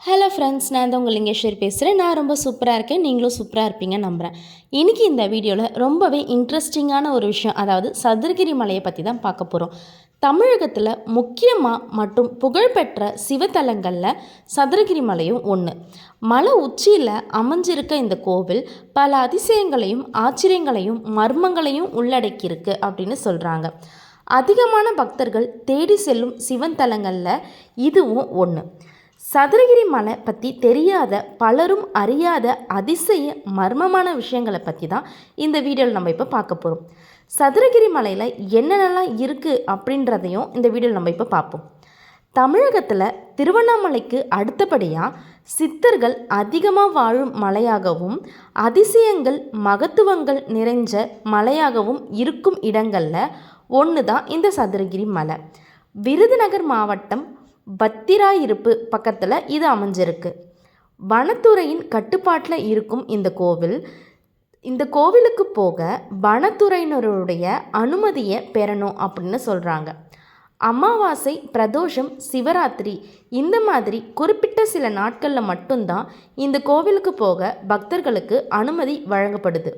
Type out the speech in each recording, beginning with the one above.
Hello friends, நான் தான் உங்கள் லிங்கேஸ்வரி பேசுகிறேன். நான் ரொம்ப சூப்பராக இருக்கேன். நீங்களும் சூப்பராக இருப்பீங்கன்னு நம்புகிறேன். இன்றைக்கி இந்த வீடியோவில் ரொம்பவே இன்ட்ரெஸ்டிங்கான ஒரு விஷயம், அதாவது சதுரகிரி மலையை பற்றி தான் பார்க்க போகிறோம். தமிழகத்தில் முக்கியமாக மற்றும் புகழ்பெற்ற சிவத்தலங்களில் சதுரகிரி மலையும் ஒன்று. மலை உச்சியில் அமைஞ்சிருக்க இந்த கோவில் பல அதிசயங்களையும் ஆச்சரியங்களையும் மர்மங்களையும் உள்ளடக்கியிருக்கு அப்படின்னு சொல்கிறாங்க. அதிகமான பக்தர்கள் தேடி செல்லும் சிவன் தலங்களில் இதுவும் ஒன்று. சதுரகிரி மலை பற்றி தெரியாத பலரும் அறியாத அதிசய மர்மமான விஷயங்களை பற்றி தான் இந்த வீடியோவில் நம்ம இப்போ பார்க்க போகிறோம். சதுரகிரி மலையில் என்னென்னலாம் இருக்குது அப்படின்றதையும் இந்த வீடியோவில் நம்ம இப்போ பார்ப்போம். தமிழகத்தில் திருவண்ணாமலைக்கு அடுத்தபடியாக சித்தர்கள் அதிகமாக வாழும் மலையாகவும் அதிசயங்கள் மகத்துவங்கள் நிறைஞ்ச மலையாகவும் இருக்கும் இடங்களில் ஒன்று தான் இந்த சதுரகிரி மலை. விருதுநகர் மாவட்டம் பத்திராயிருப்பு பக்கத்தில் இது அமைஞ்சிருக்கு. வனத்துறையின் கட்டுப்பாட்டில் இருக்கும் இந்த கோவிலுக்கு போக வனத்துறையினருடைய அனுமதியை பெறணும் அப்படின்னு சொல்கிறாங்க. அமாவாசை, பிரதோஷம், சிவராத்திரி இந்த மாதிரி குறிப்பிட்ட சில நாட்களில் மட்டும்தான் இந்த கோவிலுக்கு போக பக்தர்களுக்கு அனுமதி வழங்கப்படுது.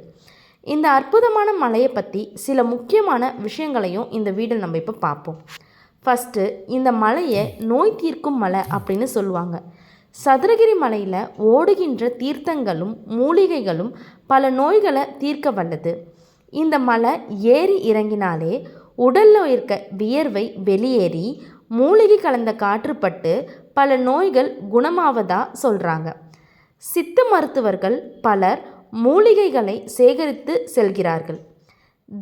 இந்த அற்புதமான மலையை பற்றி சில முக்கியமான விஷயங்களையும் இந்த வீடியோவில் நம்ம இப்போ பார்ப்போம். ஃபஸ்ட்டு, இந்த மலையை நோய் தீர்க்கும் மலை அப்படின்னு சொல்லுவாங்க. சதுரகிரி மலையில் ஓடுகின்ற தீர்த்தங்களும் மூலிகைகளும் பல நோய்களை தீர்க்க வல்லது. இந்த மலை ஏறி இறங்கினாலே உடலில் இருக்க வியர்வை வெளியேறி மூலிகை கலந்த காற்றுப்பட்டு பல நோய்கள் குணமாவதா சொல்கிறாங்க. சித்த மருத்துவர்கள் பலர் மூலிகைகளை சேகரித்து செல்கிறார்கள்.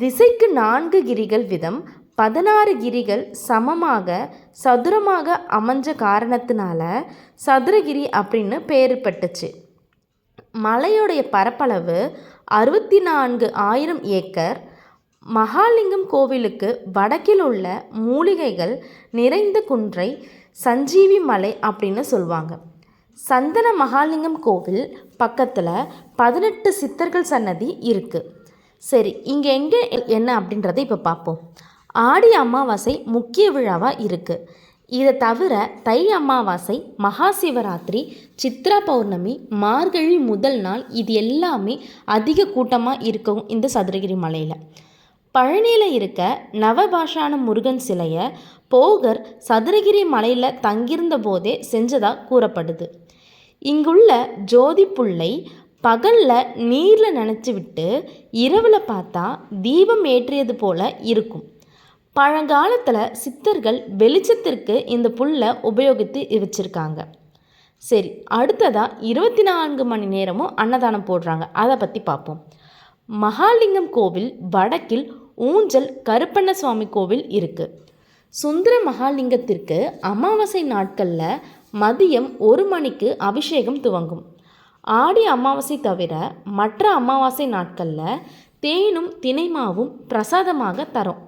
திசைக்கு 4 கிரிகள் வீதம் 16 கிரிகள் சமமாக சதுரமாக அமைஞ்ச காரணத்தினால சதுரகிரி அப்படின்னு பேர் பெற்றுச்சு. மலையுடைய பரப்பளவு 64,000 ஏக்கர். மகாலிங்கம் கோவிலுக்கு வடக்கில் உள்ள மூலிகைகள் நிறைந்த குன்றை சஞ்சீவி மலை அப்படின்னு சொல்லுவாங்க. சந்தன மகாலிங்கம் கோவில் பக்கத்தில் 18 சித்தர்கள் சன்னதி இருக்குது. சரி, இங்கே எங்கே என்ன அப்படின்றத இப்போ பார்ப்போம். ஆடி அமாவாசை முக்கிய விழாவாக இருக்குது. இதை தவிர தை அமாவாசை, மகா சிவராத்திரி, சித்ரா பௌர்ணமி, மார்கழி முதல் நாள் இது எல்லாமே அதிக கூட்டமாக இருக்கும் இந்த சதுரகிரி மலையில். பழனியில் இருக்க நவபாஷான முருகன் சிலையை போகர் சதுரகிரி மலையில் தங்கியிருந்த போதே செஞ்சதாக கூறப்படுது. இங்குள்ள ஜோதி புல்லை பகலில் நீரில் நனைச்சி விட்டு இரவில் பார்த்தா தீபம் ஏற்றியது போல் இருக்கும். பழங்காலத்தில் சித்தர்கள் வெளிச்சத்திற்கு இந்த புல்லை உபயோகித்து வச்சுருக்காங்க. சரி, அடுத்ததாக 24 மணி நேரமும் அன்னதானம் போடுறாங்க. அதை பற்றி பார்ப்போம். மகாலிங்கம் கோவில் வடக்கில் ஊஞ்சல் கருப்பண்ண சுவாமி கோவில் இருக்குது. சுந்தர மகாலிங்கத்திற்கு அமாவாசை நாட்களில் மதியம் 1 மணிக்கு அபிஷேகம் துவங்கும். ஆடி அமாவாசை தவிர மற்ற அமாவாசை நாட்களில் தேனும் தினைமாவும் பிரசாதமாக தரும்.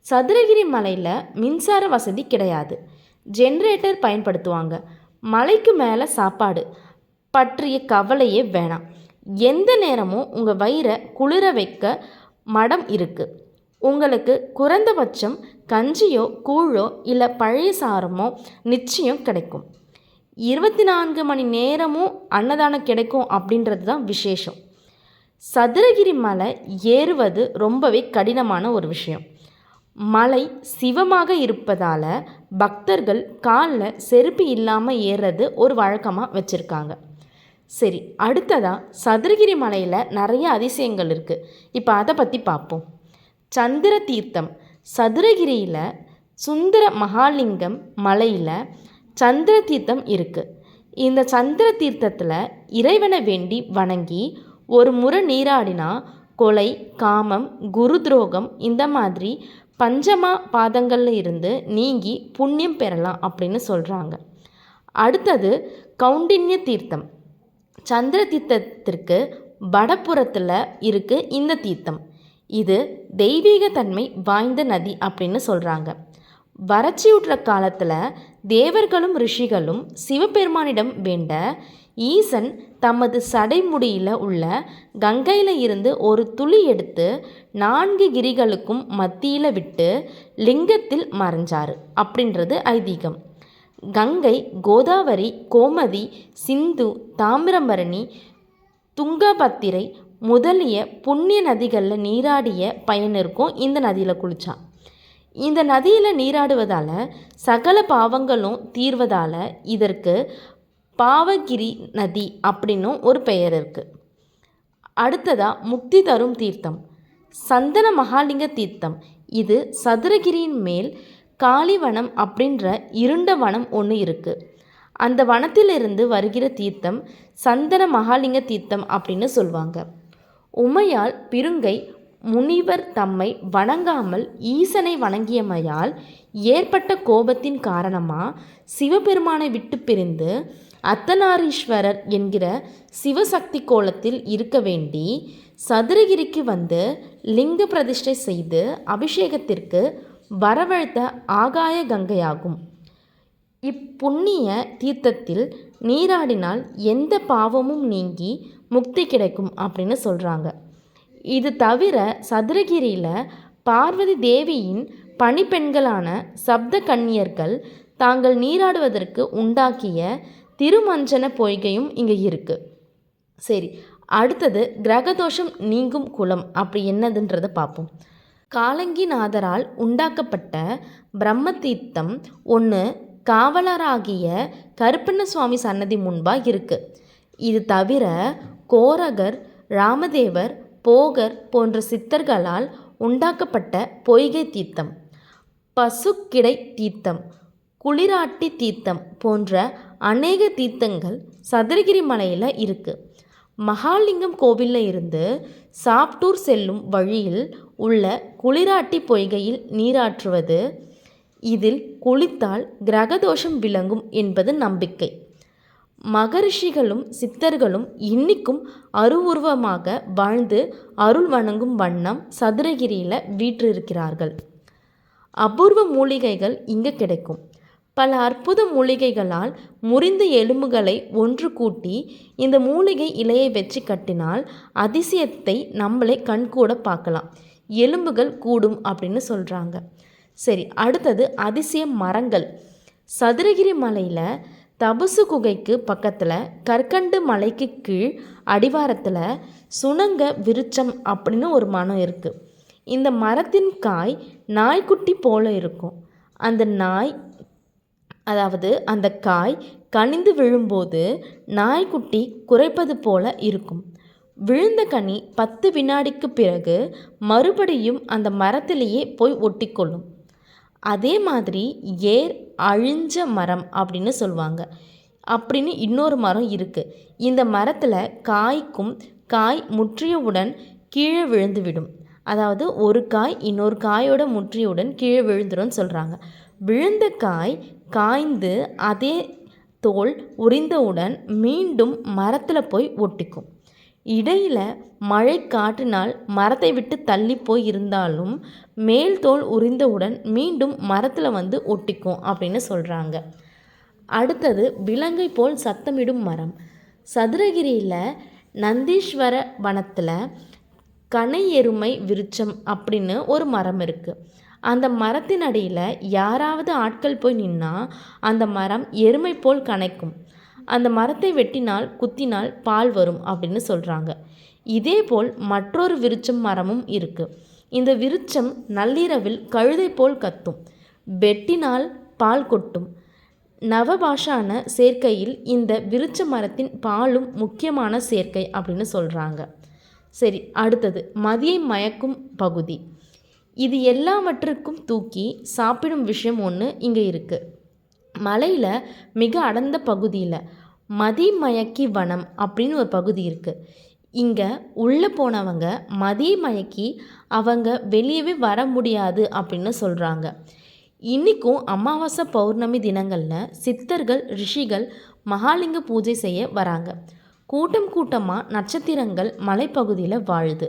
சதுரகிரி மலையில் மின்சார வசதி கிடையாது. ஜென்ரேட்டர் பயன்படுத்துவாங்க. மலைக்கு மேலே சாப்பாடு பற்றிய கவலையே வேணாம். எந்த நேரமும் உங்கள் வயிறை குளிர வைக்க மடம் இருக்குது. உங்களுக்கு குறைந்தபட்சம் கஞ்சியோ கூழோ இல்லை பழைய சாரமோ நிச்சயம் கிடைக்கும். 24 மணி நேரமும் அன்னதானம் கிடைக்கும் அப்படின்றது தான் விசேஷம். சதுரகிரி மலை ஏறுவது ரொம்பவே கடினமான ஒரு விஷயம். மலை சிவமாக இருப்பதால் பக்தர்கள் காலில் செருப்பு இல்லாமல் ஏறுறது ஒரு வழக்கமாக வச்சுருக்காங்க. சரி, அடுத்ததாக சதுரகிரி மலையில் நிறைய அதிசயங்கள் இருக்குது. இப்போ அதை பற்றி பார்ப்போம். சந்திர தீர்த்தம். சதுரகிரியில் சுந்தர மகாலிங்கம் மலையில் சந்திர தீர்த்தம் இருக்குது. இந்த சந்திர தீர்த்தத்தில் இறைவனை வேண்டி வணங்கி ஒரு முறை நீராடினா கொலை, காமம், குரு துரோகம் இந்த மாதிரி பஞ்சமா பாதங்களில் இருந்து நீங்கி புண்ணியம் பெறலாம் அப்படின்னு சொல்கிறாங்க. அடுத்தது கௌண்டின்ய தீர்த்தம். சந்திர தீர்த்தத்திற்கு வடப்புறத்தில் இருக்குது இந்த தீர்த்தம். இது தெய்வீக தன்மை வாய்ந்த நதி அப்படின்னு சொல்கிறாங்க. வறட்சியுற்ற காலத்தில் தேவர்களும் ரிஷிகளும் சிவபெருமானிடம் வேண்ட ஈசன் தமது சடைமுடியில் உள்ள கங்கையில் இருந்து ஒரு துளி எடுத்து 4 கிரிகளுக்கும் மத்தியில் விட்டு லிங்கத்தில் மறைஞ்சார் அப்படின்றது ஐதீகம். கங்கை, கோதாவரி, கோமதி, சிந்து, தாமிரபரணி, துங்கபத்திரை முதலிய புண்ணிய நதிகளில் நீராடிய பயன் இருக்கும் இந்த நதியில் குளித்தா. இந்த நதியில் நீராடுவதால் சகல பாவங்களும் தீர்வதால் இதற்கு பாவகிரி நதி அப்படின்னும் ஒரு பெயர் இருக்குது. அடுத்ததாக முக்தி தரும் தீர்த்தம் சந்தன மகாலிங்க தீர்த்தம். இது சதுரகிரியின் மேல் காளிவனம் அப்படின்ற இருண்ட வனம் ஒன்று இருக்குது. அந்த வனத்திலிருந்து வருகிற தீர்த்தம் சந்தன மகாலிங்க தீர்த்தம் அப்படின்னு சொல்லுவாங்க. உமையால் பிருங்கை முனிவர் தம்மை வணங்காமல் ஈசனை வணங்கியமையால் ஏற்பட்ட கோபத்தின் காரணமாக சிவபெருமானை விட்டு பிரிந்து அர்த்தநாரீஸ்வரர் என்கிற சிவசக்தி கோலத்தில் இருக்க வேண்டி சதுரகிரிக்கு வந்து லிங்க பிரதிஷ்டை செய்து அபிஷேகத்திற்கு வரவழைத்த ஆகாய கங்கையாகும். இப்புண்ணிய தீர்த்தத்தில் நீராடினால் எந்த பாவமும் நீங்கி முக்தி கிடைக்கும் அப்படின்னு சொல்கிறாங்க. இது தவிர சதுரகிரியில் பார்வதி தேவியின் பணிப்பெண்களான சப்த கன்னியர்கள் தாங்கள் நீராடுவதற்கு உண்டாக்கிய திருமஞ்சன பொய்கையும் இங்கே இருக்குது. சரி, அடுத்தது கிரகதோஷம் நீங்கும் குளம் அப்படி என்னதுன்றதை பார்ப்போம். காலங்கிநாதரால் உண்டாக்கப்பட்ட பிரம்ம தீர்த்தம் ஒன்று காவலராகிய கருப்பண்ண சுவாமி சன்னதி முன்பாக இருக்குது. இது தவிர கோரகர், ராமதேவர், போகர் போன்ற சித்தர்களால் உண்டாக்கப்பட்ட பொய்கை தீர்த்தம், பசுக்கிடை தீர்த்தம், குளிராட்டி தீர்த்தம் போன்ற அநேக தீர்த்தங்கள் சதுரகிரி மலையில் இருக்குது. மகாலிங்கம் கோவிலில் இருந்து சாப்டூர் செல்லும் வழியில் உள்ள குளிராட்டி பொய்கையில் நீராற்றுவது. இதில் குளித்தால் கிரகதோஷம் விளங்கும் என்பது நம்பிக்கை. மகரிஷிகளும் சித்தர்களும் இன்னிக்கும் அருவுருவமாக வாழ்ந்து அருள் வணங்கும் வண்ணம் சதுரகிரியில் வீற்றிருக்கிறார்கள். அபூர்வ மூலிகைகள் இங்கே கிடைக்கும். பல அற்புத மூலிகைகளால் முறிந்த எலும்புகளை ஒன்று கூட்டி இந்த மூலிகை இலையை வச்சு கட்டினால் அதிசயத்தை நம்மளே கண்கூட பார்க்கலாம். எலும்புகள் கூடும் அப்படின்னு சொல்கிறாங்க. சரி, அடுத்தது அதிசய மரங்கள். சதுரகிரி மலையில் தபசு குகைக்கு பக்கத்தில் கற்கண்டு மலைக்கு கீழ் அடிவாரத்தில் சுணங்க விருட்சம் அப்படின்னு ஒரு மரம் இருக்குது. இந்த மரத்தின் காய் நாய்க்குட்டி போல இருக்கும். அந்த காய் கனிந்து விழும்போது நாய்க்குட்டி குறைப்பது போல இருக்கும். விழுந்த கனி 10 வினாடிக்கு பிறகு மறுபடியும் அந்த மரத்திலேயே போய் ஒட்டிக்கொள்ளும். அதே மாதிரி ஏர் அழிஞ்ச மரம் அப்படின்னு சொல்லுவாங்க. அப்படின்னு இன்னொரு மரம் இருக்குது. இந்த மரத்தில் காய் முற்றியவுடன் கீழே விழுந்துவிடும். அதாவது ஒரு காய் இன்னொரு காயோட முற்றியவுடன் கீழே விழுந்துடும் சொல்கிறாங்க. விழுந்த காய் காய்ந்து அதே தோல் உரிந்தவுடன் மீண்டும் மரத்தில் போய் ஒட்டிக்கும். இடையில் மழை காற்றினால் மரத்தை விட்டு தள்ளி போய் இருந்தாலும் மேல் தோல் உரிந்தவுடன் மீண்டும் மரத்தில் வந்து ஒட்டிக்கும் அப்படின்னு சொல்கிறாங்க. அடுத்தது விலங்கை போல் சத்தமிடும் மரம். சதுரகிரியில் நந்தீஸ்வர வனத்தில் கனை எருமை விருட்சம் அப்படின்னு ஒரு மரம் இருக்குது. அந்த மரத்தின் அடியில் யாராவது ஆட்கள் போய் நின்னால் அந்த மரம் எருமை போல் கனைக்கும். அந்த மரத்தை வெட்டினால் குத்தினால் பால் வரும் அப்படின்னு சொல்கிறாங்க. இதேபோல் மற்றொரு விருட்சம் மரமும் இருக்குது. இந்த விருட்சம் நள்ளிரவில் கழுதை போல் கத்தும். வெட்டினால் பால் கொட்டும். நவபாஷான சேர்க்கையில் இந்த விருட்ச மரத்தின் பாலும் முக்கியமான சேர்க்கை அப்படின்னு சொல்கிறாங்க. சரி, அடுத்தது மதியை மயக்கும் பகுதி. இது எல்லாவற்றுக்கும் தூக்கி சாப்பிடும் விஷயம் ஒன்று இங்கே இருக்குது. மலையில் மிக அடர்ந்த பகுதியில் மதிமயக்கி வனம் அப்படின்னு ஒரு பகுதி இருக்குது. இங்கே உள்ளே போனவங்க மதிமயக்கி அவங்க வெளியவே வர முடியாது அப்படின்னு சொல்கிறாங்க. இன்றைக்கும் அமாவாசை பௌர்ணமி தினங்களில் சித்தர்கள் ரிஷிகள் மகாலிங்க பூஜை செய்ய வராங்க. கூட்டம் கூட்டமாக நட்சத்திரங்கள் மலைப்பகுதியில் வாழுது.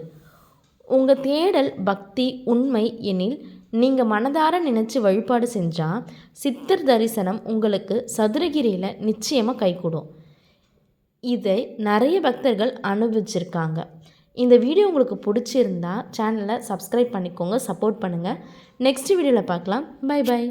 உங்கள் தேடல் பக்தி உண்மை எனில் நீங்கள் மனதார நினச்சி வழிபாடு செஞ்சால் சித்தர் தரிசனம் உங்களுக்கு சதுரகிரியில் நிச்சயமாக கைகூடும். இதை நிறைய பக்தர்கள் அனுபவிச்சிருக்காங்க. இந்த வீடியோ உங்களுக்கு பிடிச்சிருந்தா சேனலை சப்ஸ்கிரைப் பண்ணிக்கோங்க, சப்போர்ட் பண்ணுங்கள். நெக்ஸ்ட் வீடியோவில் பார்க்கலாம். Bye by.